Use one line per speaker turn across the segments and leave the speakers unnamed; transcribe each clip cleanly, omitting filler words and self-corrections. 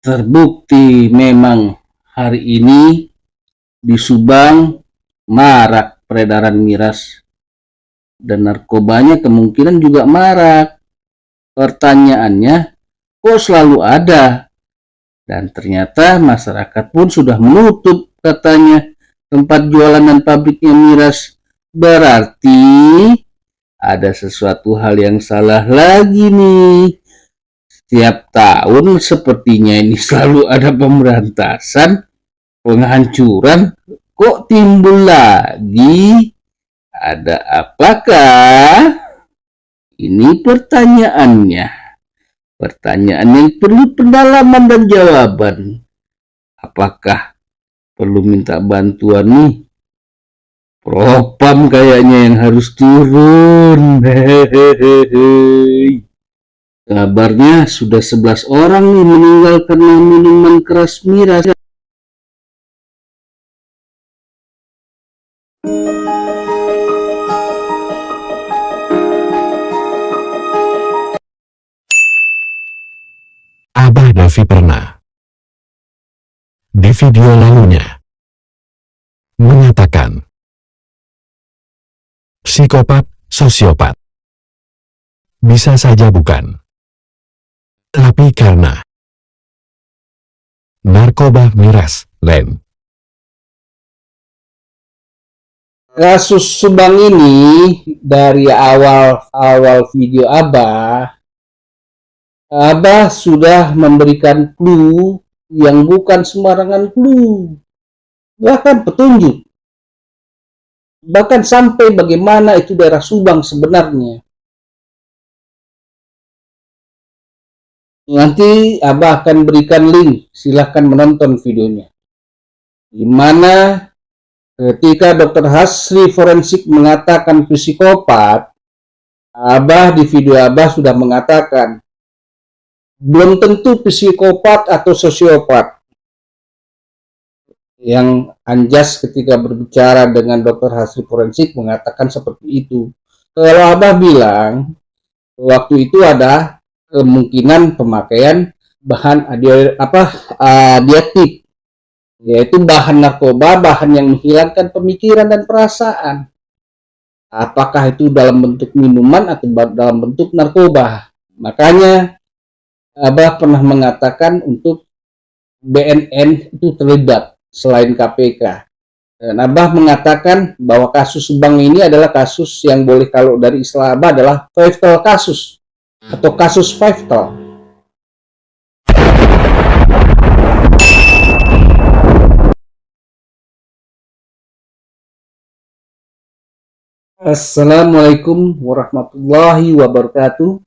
Terbukti memang hari ini di Subang marak peredaran miras dan narkobanya kemungkinan juga marak. Pertanyaannya, kok selalu ada? Dan ternyata masyarakat pun sudah menutup katanya tempat jualan dan pabriknya miras. Berarti ada sesuatu hal yang salah lagi nih. Setiap tahun sepertinya ini selalu ada pemberantasan, penghancuran, kok timbul lagi? Ada apakah? Ini pertanyaannya. Pertanyaan yang perlu pendalaman dan jawaban. Apakah perlu minta bantuan nih? Propam kayaknya yang harus turun. Hehehe. Kabarnya sudah 11 orang nih meninggal karena minuman keras miras.
Abah Davi pernah, di video lalunya, menyatakan psikopat, sosiopat. Bisa saja bukan. Tapi karena narkoba miras, Len.
Kasus Subang ini dari awal video Abah sudah memberikan clue yang bukan sembarangan clue, bahkan petunjuk, bahkan sampai bagaimana itu daerah Subang sebenarnya. Nanti Abah akan berikan link, silahkan menonton videonya. Di mana ketika Dr. Hasri Forensik mengatakan psikopat, Abah di video Abah sudah mengatakan belum tentu psikopat atau sosiopat. Yang Anjas ketika berbicara dengan Dr. Hasri Forensik mengatakan seperti itu. Kalau Abah bilang waktu itu ada kemungkinan pemakaian bahan adiktif, yaitu bahan narkoba, bahan yang menghilangkan pemikiran dan perasaan. Apakah itu dalam bentuk minuman atau dalam bentuk narkoba? Makanya Abah pernah mengatakan untuk BNN itu terlibat selain KPK. Dan Abah mengatakan bahwa kasus Subang ini adalah kasus yang boleh, kalau dari istilah Abah, adalah fatal kasus atau kasus fatal. Assalamualaikum warahmatullahi wabarakatuh.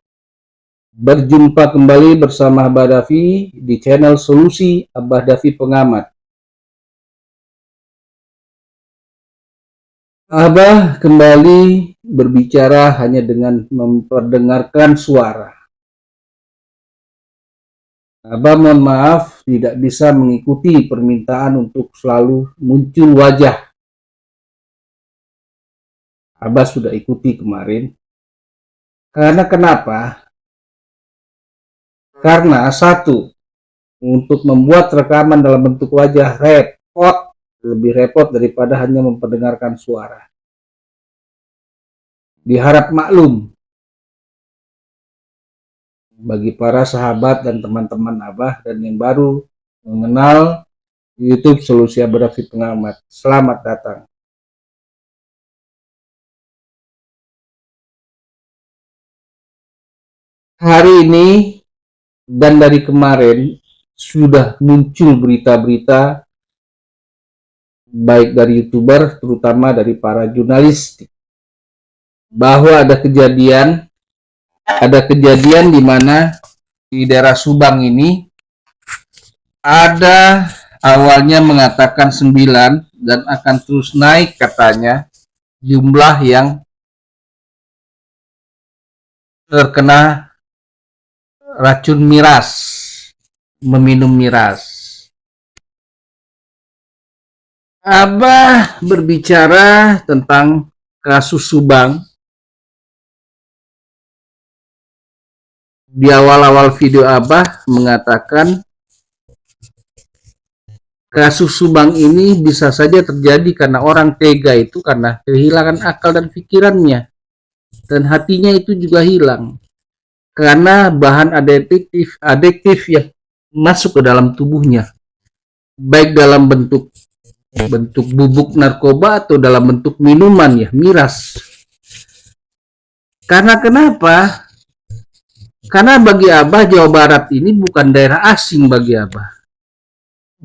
Berjumpa kembali bersama Abah Davi di channel Solusi Abah Davi Pengamat. Abah kembali berbicara hanya dengan memperdengarkan suara. Abah mohon maaf tidak bisa mengikuti permintaan untuk selalu muncul wajah. Abah sudah ikuti kemarin. Karena kenapa? Karena satu, untuk membuat rekaman dalam bentuk wajah lebih repot daripada hanya memperdengarkan suara. Diharap maklum bagi para sahabat dan teman-teman Abah dan yang baru mengenal YouTube Solusi Abah Davi Pengamat. Selamat datang. Hari ini dan dari kemarin sudah muncul berita-berita baik dari YouTuber, terutama dari para jurnalis, bahwa ada kejadian di mana di daerah Subang ini ada awalnya mengatakan 9 dan akan terus naik katanya jumlah yang terkena racun miras, meminum miras. Abah berbicara tentang kasus Subang. Di awal-awal video Abah mengatakan kasus Subang ini bisa saja terjadi karena orang tega itu karena kehilangan akal dan pikirannya, dan hatinya itu juga hilang karena bahan adiktif yang masuk ke dalam tubuhnya, baik dalam bentuk bubuk narkoba atau dalam bentuk minuman ya, miras. Karena kenapa? Karena bagi Abah, Jawa Barat ini bukan daerah asing bagi Abah.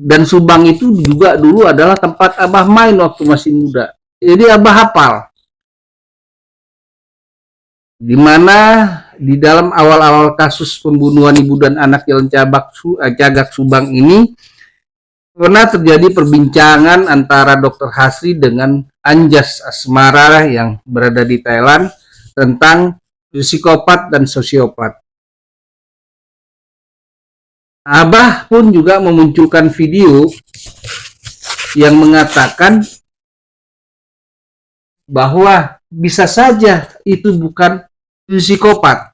Dan Subang itu juga dulu adalah tempat Abah main waktu masih muda. Jadi Abah hafal. Di mana di dalam awal-awal kasus pembunuhan ibu dan anak Jalan Cagak Subang ini pernah terjadi perbincangan antara Dr. Hasri dengan Anjas Asmara yang berada di Thailand tentang psikopat dan sosiopat. Abah pun juga memunculkan video yang mengatakan bahwa bisa saja itu bukan psikopat.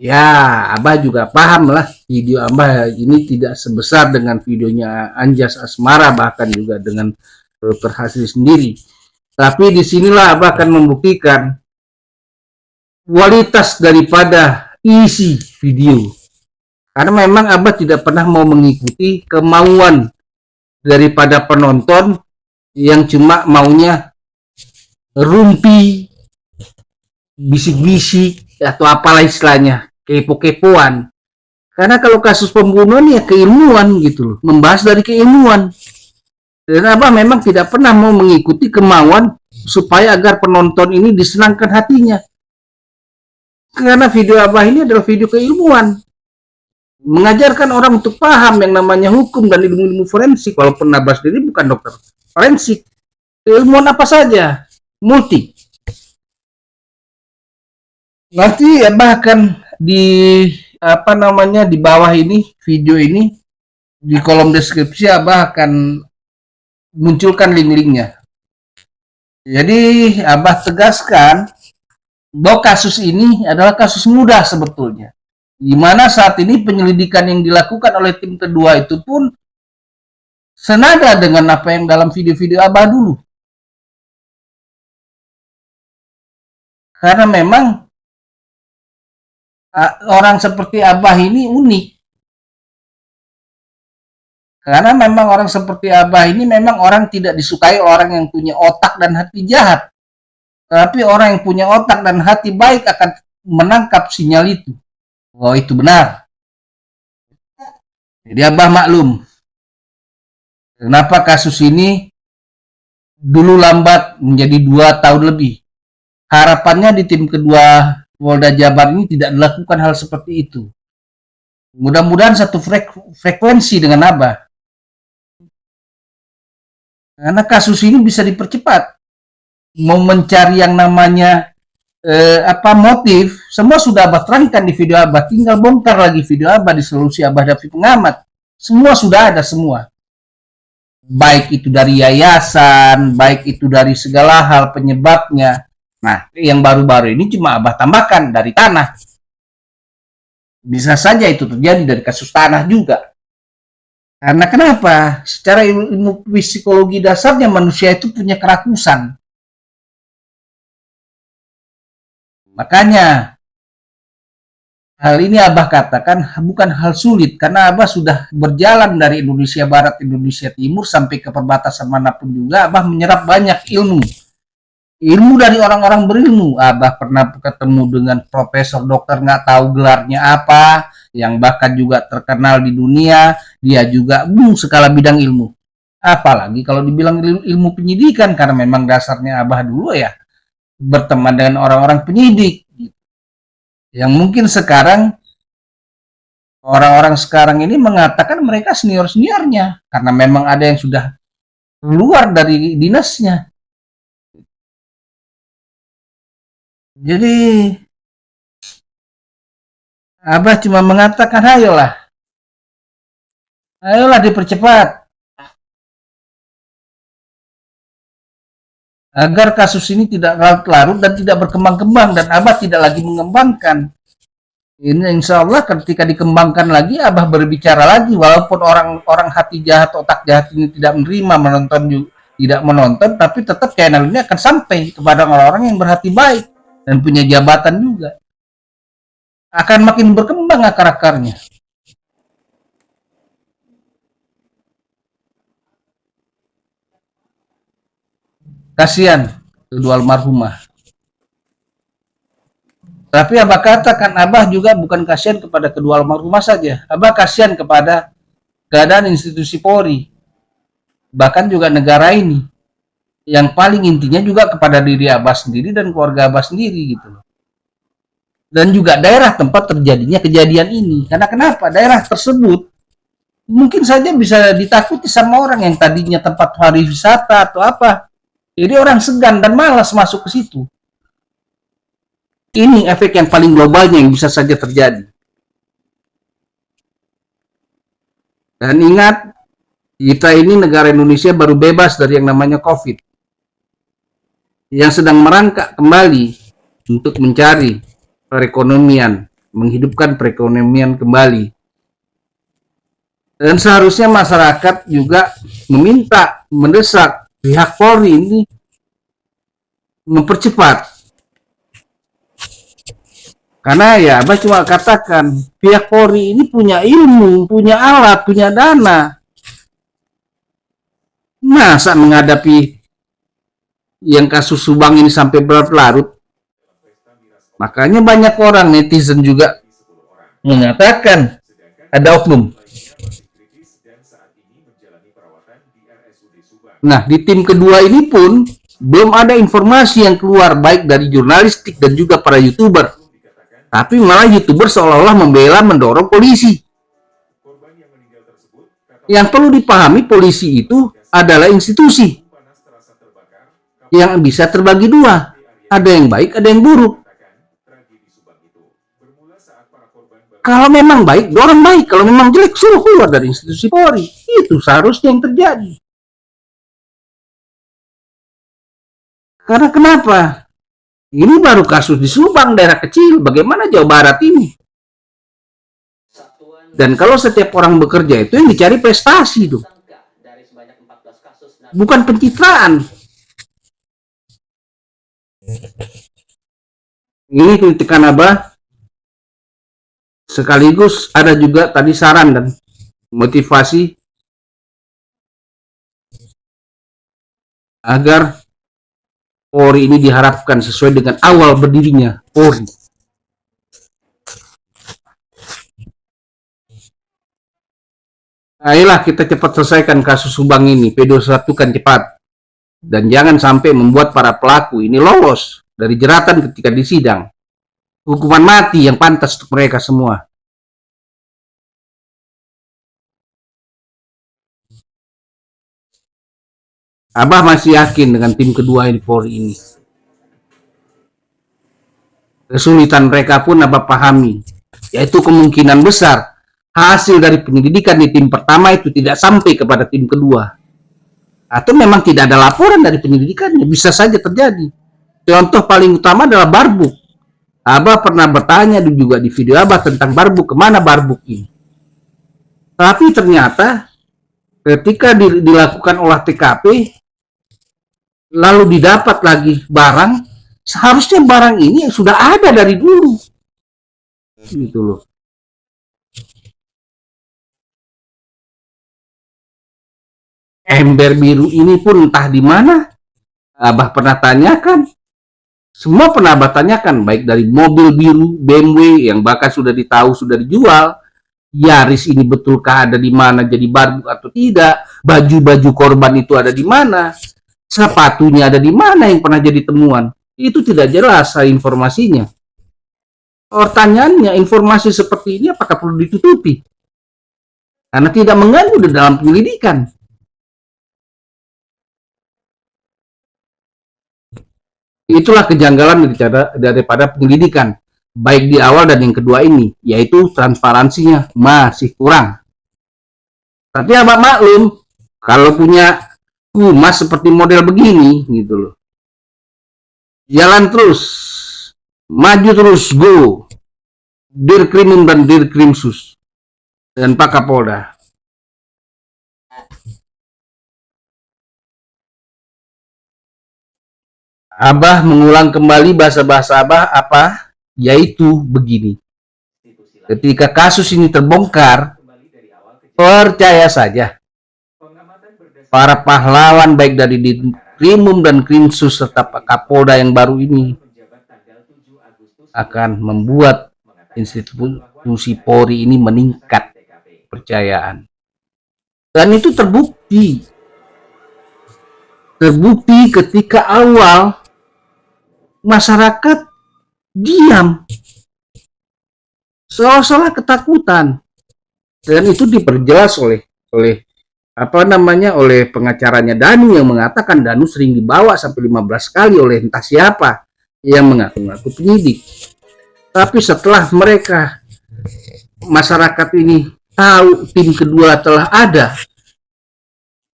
Ya, Abah juga paham lah, video Abah ini tidak sebesar dengan videonya Anjas Asmara, bahkan juga dengan Dr. Hasri sendiri. Tapi disinilah Abah akan membuktikan kualitas daripada isi video. Karena memang Abah tidak pernah mau mengikuti kemauan daripada penonton yang cuma maunya rumpi, bisik-bisik, atau apalah istilahnya, kepo-kepoan. Karena kalau kasus pembunuhan ya keilmuan gitu loh, membahas dari keilmuan. Dan Abah memang tidak pernah mau mengikuti kemauan supaya agar penonton ini disenangkan hatinya. Karena video Abah ini adalah video keilmuan, mengajarkan orang untuk paham yang namanya hukum dan ilmu-ilmu forensik. Walaupun Abah sendiri bukan dokter forensik, keilmuan apa saja, multi. Nanti Abah akan di bawah ini video ini, di kolom deskripsi Abah akan munculkan link-linknya. Jadi Abah tegaskan bahwa kasus ini adalah kasus mudah sebetulnya, di mana saat ini penyelidikan yang dilakukan oleh tim kedua itu pun senada dengan apa yang dalam video-video Abah dulu. Karena memang orang seperti Abah ini unik. Karena memang orang seperti Abah ini memang orang tidak disukai orang yang punya otak dan hati jahat. Tapi orang yang punya otak dan hati baik akan menangkap sinyal itu. Oh, itu benar. Jadi Abah maklum kenapa kasus ini dulu lambat menjadi 2 tahun lebih. Harapannya di tim kedua Polda Jabar ini tidak dilakukan hal seperti itu. Mudah-mudahan satu frekuensi dengan Abah. Karena kasus ini bisa dipercepat. Mau mencari yang namanya motif, semua sudah Abah terangkan di video Abah. Tinggal bongkar lagi video Abah di Solusi Abah Davi Pengamat. Semua sudah ada semua. Baik itu dari yayasan, baik itu dari segala hal penyebabnya. Nah, yang baru-baru ini cuma Abah tambahkan dari tanah. Bisa saja itu terjadi dari kasus tanah juga. Karena kenapa? Secara ilmu psikologi dasarnya manusia itu punya kerakusan. Makanya hal ini Abah katakan bukan hal sulit, karena Abah sudah berjalan dari Indonesia Barat, Indonesia Timur sampai ke perbatasan manapun juga. Abah menyerap banyak ilmu dari orang-orang berilmu. Abah pernah ketemu dengan profesor dokter nggak tahu gelarnya apa, yang bahkan juga terkenal di dunia. Dia juga skala bidang ilmu. Apalagi kalau dibilang ilmu penyidikan, karena memang dasarnya Abah dulu ya berteman dengan orang-orang penyidik. Yang mungkin sekarang orang-orang sekarang ini mengatakan mereka senior-seniornya, karena memang ada yang sudah keluar dari dinasnya. Jadi Abah cuma mengatakan ayolah dipercepat agar kasus ini tidak larut-larut dan tidak berkembang-kembang, dan Abah tidak lagi mengembangkan. Ini insya Allah ketika dikembangkan lagi, Abah berbicara lagi, walaupun orang-orang hati jahat, otak jahat ini tidak menerima, menonton juga tidak menonton, tapi tetap channel ini akan sampai kepada orang-orang yang berhati baik dan punya jabatan juga. Akan makin berkembang akar-akarnya. Kasihan kedua almarhumah. Tapi Abah katakan, Abah juga bukan kasihan kepada kedua almarhumah saja. Abah kasihan kepada keadaan institusi Polri, bahkan juga negara ini. Yang paling intinya juga kepada diri Abah sendiri dan keluarga Abah sendiri gitu loh. Dan juga daerah tempat terjadinya kejadian ini. Karena kenapa? Daerah tersebut mungkin saja bisa ditakuti sama orang yang tadinya tempat pariwisata atau apa. Jadi orang segan dan malas masuk ke situ. Ini efek yang paling globalnya yang bisa saja terjadi. Dan ingat, kita ini negara Indonesia baru bebas dari yang namanya COVID. Yang sedang merangkak kembali untuk mencari perekonomian, menghidupkan perekonomian kembali. Dan seharusnya masyarakat juga meminta, mendesak pihak Polri ini mempercepat. Karena ya, Abah cuma katakan, pihak Polri ini punya ilmu, punya alat, punya dana. Masa menghadapi yang kasus Subang ini sampai berlarut? Makanya banyak orang, netizen juga mengatakan ada oknum. Nah, di tim kedua ini pun belum ada informasi yang keluar baik dari jurnalistik dan juga para YouTuber. Tapi malah YouTuber seolah-olah membela, mendorong polisi. Yang perlu dipahami, polisi itu adalah institusi yang bisa terbagi dua. Ada yang baik, ada yang buruk. Kalau memang baik, dorong baik. Kalau memang jelek, suruh keluar dari institusi Polri. Itu seharusnya yang terjadi. Karena kenapa? Ini baru kasus di Subang, daerah kecil. Bagaimana Jawa Barat ini? Dan kalau setiap orang bekerja itu yang dicari prestasi tuh. Bukan pencitraan. Ini kritikan Abah. Sekaligus ada juga tadi saran dan motivasi agar Polri ini diharapkan sesuai dengan awal berdirinya Polri. Ayolah kita cepat selesaikan kasus Subang ini, P21 kan cepat. Dan jangan sampai membuat para pelaku ini lolos dari jeratan ketika disidang. Hukuman mati yang pantas untuk mereka semua. Abah masih yakin dengan tim kedua ini Polri ini. Kesulitan mereka pun Abah pahami, yaitu kemungkinan besar hasil dari penyelidikan di tim pertama itu tidak sampai kepada tim kedua. Atau memang tidak ada laporan dari penyelidikannya, bisa saja terjadi. Contoh paling utama adalah Barbuk. Abah pernah bertanya juga di video Abah tentang Barbuk, kemana Barbuk ini. Tapi ternyata ketika dilakukan olah TKP, lalu didapat lagi barang, seharusnya barang ini sudah ada dari dulu. Gitu loh. Ember biru ini pun entah di mana. Abah pernah tanyakan. Semua pernah Abah tanyakan, baik dari mobil biru BMW yang bahkan sudah ditahu sudah dijual, Yaris ini betulkah ada di mana jadi Barbuk atau tidak, baju-baju korban itu ada di mana, sepatunya ada di mana yang pernah jadi temuan. Itu tidak jelas informasinya. Pertanyaannya, informasi seperti ini apakah perlu ditutupi? Karena tidak mengganggu di dalam penyelidikan. Itulah kejanggalan daripada penyelidikan, baik di awal dan yang kedua ini, yaitu transparansinya masih kurang. Tapi Abah maklum, kalau punya humas seperti model begini, gitu loh. Jalan terus, maju terus, go. Dirkrimum dan Dirkrimsus dan Pak Kapolda. Abah mengulang kembali bahasa-bahasa Abah apa? Yaitu begini. Ketika kasus ini terbongkar, percaya saja para pahlawan baik dari Dirkrimum dan Krimsus serta Pak Kapolda yang baru ini akan membuat institusi Polri ini meningkat kepercayaan. Dan itu terbukti ketika awal masyarakat diam, seolah-olah ketakutan, dan itu diperjelas oleh oleh pengacaranya Danu yang mengatakan Danu sering dibawa sampai 15 kali oleh entah siapa yang mengaku-ngaku penyidik. Tapi setelah masyarakat ini tahu tim kedua telah ada,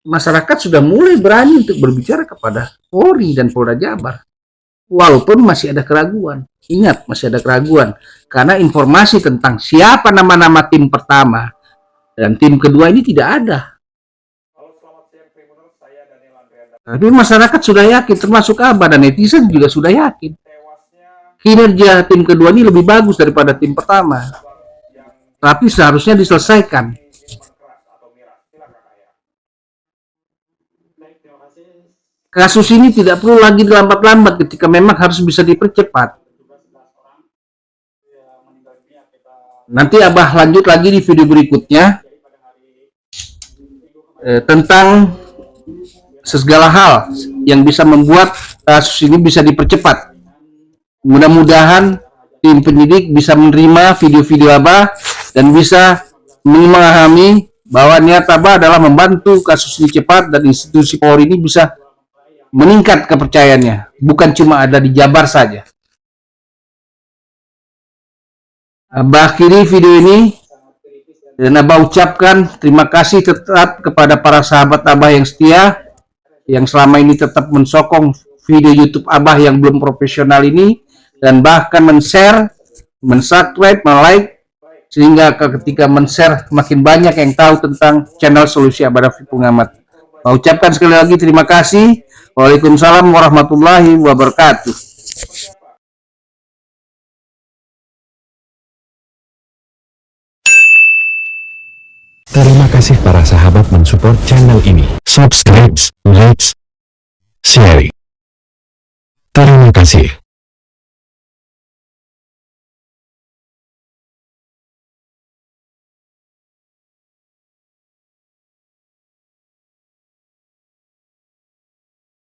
masyarakat sudah mulai berani untuk berbicara kepada Polri dan Polda Jabar. Walaupun masih ada keraguan. Ingat, masih ada keraguan. Karena informasi tentang siapa nama-nama tim pertama dan tim kedua ini tidak ada. Tapi masyarakat sudah yakin, termasuk Abah dan netizen juga sudah yakin. Kinerja tim kedua ini lebih bagus daripada tim pertama. Tapi seharusnya diselesaikan. Kasus ini tidak perlu lagi dilambat-lambat ketika memang harus bisa dipercepat. Nanti Abah lanjut lagi di video berikutnya tentang segala hal yang bisa membuat kasus ini bisa dipercepat. Mudah-mudahan tim penyidik bisa menerima video-video Abah dan bisa memahami bahwa niat Abah adalah membantu kasus ini cepat dan institusi Polri ini bisa meningkat kepercayaannya, bukan cuma ada di Jabar saja. Abah akhiri video ini dan Abah ucapkan terima kasih tetap kepada para sahabat Abah yang setia, yang selama ini tetap mensokong video YouTube Abah yang belum profesional ini, dan bahkan men-share, men-subscribe, men-like, sehingga ketika men-share makin banyak yang tahu tentang channel Solusi Abah Davi Pengamat. Saya ucapkan sekali lagi terima kasih. Waalaikumsalam warahmatullahi wabarakatuh.
Terima kasih para sahabat mensupport channel ini. Subscribe, like, share. Terima kasih.